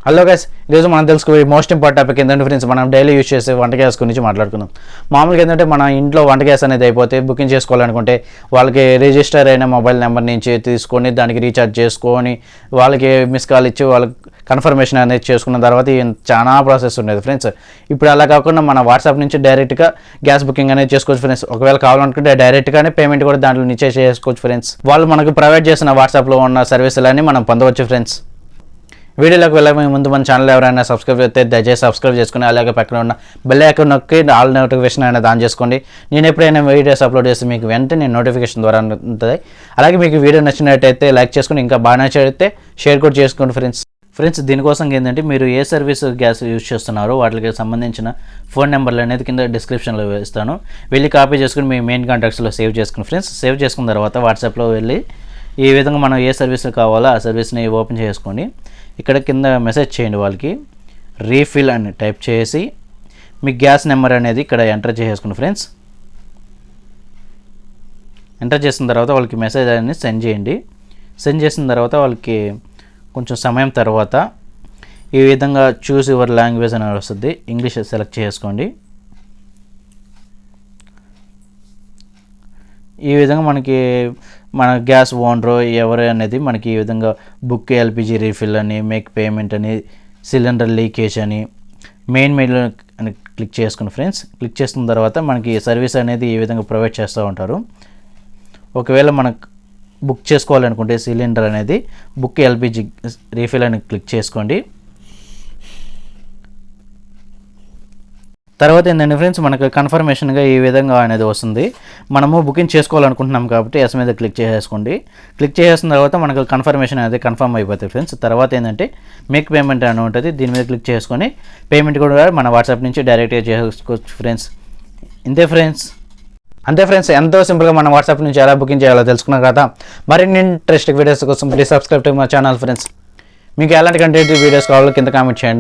Hello guys, ఈరోజు మనం తెలుసుకోవే most important topic ఏంటంటే ఫ్రెండ్స్, మనం డైలీ యూస్ చేసే వంట గ్యాస్ గురించి మాట్లాడుకుందాం. మామూలుగా ఏంటంటే మన ఇంట్లో వంట గ్యాస్ అనేది అయిపోతే బుకింగ్ చేసుకోవాలనుకుంటే వాళ్ళకి రిజిస్టర్ అయిన మొబైల్ నెంబర్ నుంచి తీసుకొని దానికి రీఛార్జ్ చేసుకొని వాళ్ళకి మిస్ కాల్ ఇచ్చి వాళ్ళకి కన్ఫర్మేషన్ అనేది చేసుకున్న తర్వాత చాలా ప్రాసెస్ ఉండేది ఫ్రెండ్స్. ఇప్పుడు అలా కాకుండా మన వాట్సాప్ నుంచి డైరెక్ట్గా గ్యాస్ బుకింగ్ అనేది చేసుకోవచ్చు ఫ్రెండ్స్. ఒకవేళ కావాలనుకుంటే డైరెక్ట్గానే పేమెంట్ కూడా దాంట్లో నుంచే చేసుకోవచ్చు ఫ్రెండ్స్. వాళ్ళు మనకు ప్రొవైడ్ చేసిన వాట్సాప్లో ఉన్న సర్వీసులన్నీ మనం పొందవచ్చు ఫ్రెండ్స్. వీడియోలోకి వెళ్ళే ముందు మన ఛానల్ ఎవరైనా సబ్స్క్రైబ్ చేస్తే దయచేసి సబ్స్క్రైబ్ చేసుకుని అలాగే పక్కన ఉన్న బెల్ ఐకాన్ నొక్కి ఆల్ నోటిఫికేషన్ అనేది ఆన్ చేసుకోండి. నేను ఎప్పుడైనా వీడియోస్ అప్లోడ్ చేస్తే మీకు వెంటనే నోటిఫికేషన్ ద్వారా ఉంటుంది. అలాగే మీకు వీడియో నచ్చినట్టయితే లైక్ చేసుకుని ఇంకా బాగా నచ్చితే షేర్ కూడా చేసుకోండి ఫ్రెండ్స్. దీనికోసం ఏంటంటే మీరు ఏ సర్వీస్ గ్యాస్ యూజ్ చేస్తున్నారో వాటికి సంబంధించిన ఫోన్ నెంబర్లు అనేది కింద డిస్క్రిప్షన్లో ఇస్తాను. వెళ్ళి కాపీ చేసుకుని మీ మెయిన్ కాంటాక్ట్స్లో సేవ్ చేసుకుని ఫ్రెండ్స్. సేవ్ చేసుకున్న తర్వాత వాట్సాప్లో వెళ్ళి ఈ విధంగా మనం ఏ సర్వీస్ కావాలో ఆ సర్వీస్ని ఓపెన్ చేసుకొని ఇక్కడ కింద మెసేజ్ చేయండి. వాళ్ళకి రీఫిల్ అని టైప్ చేసి మీ గ్యాస్ నెంబర్ అనేది ఇక్కడ ఎంటర్ చేసేసుకోండి ఫ్రెండ్స్. ఎంటర్ చేసిన తర్వాత వాళ్ళకి మెసేజ్ అనేది సెండ్ చేయండి. సెండ్ చేసిన తర్వాత వాళ్ళకి కొంచెం సమయం తర్వాత ఈ విధంగా చూస్ యువర్ లాంగ్వేజ్ అని వస్తుంది. ఇంగ్లీష్ సెలెక్ట్ చేసుకోండి. ఈ విధంగా మనకి మన గ్యాస్ ఓనర్ ఎవరు అనేది మనకి ఈ విధంగా బుక్ ఎల్పిజి రీఫిల్ అని, మేక్ పేమెంట్ అని, సిలిండర్ లీకేజ్ అని, మెయిన్ మెయిల్ అని క్లిక్ చేసుకుని ఫ్రెండ్స్. క్లిక్ చేసిన తర్వాత మనకి సర్వీస్ అనేది ఈ విధంగా ప్రొవైడ్ చేస్తూ ఉంటారు. ఒకవేళ మనకు బుక్ చేసుకోవాలనుకుంటే సిలిండర్ అనేది బుక్ ఎల్పిజి రీఫిల్ అని క్లిక్ చేసుకోండి. తర్వాత ఏంటంటే ఫ్రెండ్స్, మనకు కన్ఫర్మేషన్గా ఈ విధంగా అనేది వస్తుంది. మనము బుకింగ్ చేసుకోవాలనుకుంటున్నాం కాబట్టి ఎస్ మీద క్లిక్ చేసేసుకోండి. క్లిక్ చేసిన తర్వాత మనకు కన్ఫర్మేషన్ అనేది కన్ఫర్మ్ అయిపోతుంది ఫ్రెండ్స్. తర్వాత ఏంటంటే మేక్ పేమెంట్ అని ఉంటుంది. దీని మీద క్లిక్ చేసుకొని పేమెంట్ కూడా మన వాట్సాప్ నుంచి డైరెక్ట్గా చేసుకోవచ్చు ఫ్రెండ్స్. అంతే ఫ్రెండ్స్, ఎంతో సింపుల్గా మన వాట్సాప్ నుంచి ఎలా బుకింగ్ చేయాలో తెలుసుకున్నాం కదా. మరిన్ని ఇంట్రెస్టింగ్ వీడియోస్ కోసం please subscribe to my channel friends. మీకు ఎలాంటి కంటెంట్ వీడియోస్ కావాలో కింద కామెంట్ చేయండి.